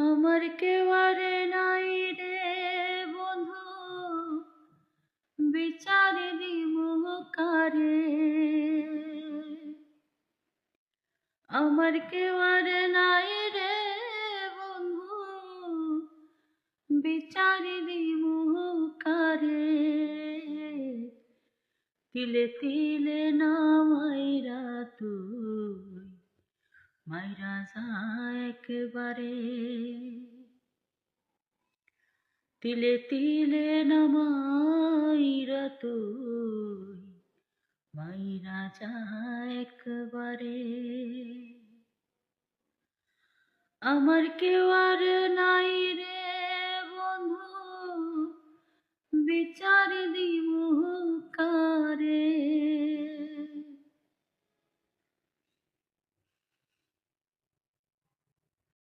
আমার কেউ আর নাই রে বন্ধু, বিচার দিব কারে। আমার কেউ আর নাই রে বন্ধু, বিচার দিব কারে। তিলে তিলে না মাইরা তুই মাইরা যা একবারে। তিলে তিলে না মাইরা তুই মাইরা যা একবারে। আমার কেউ আর নাই রে বন্ধু, বিচার দিব কারে।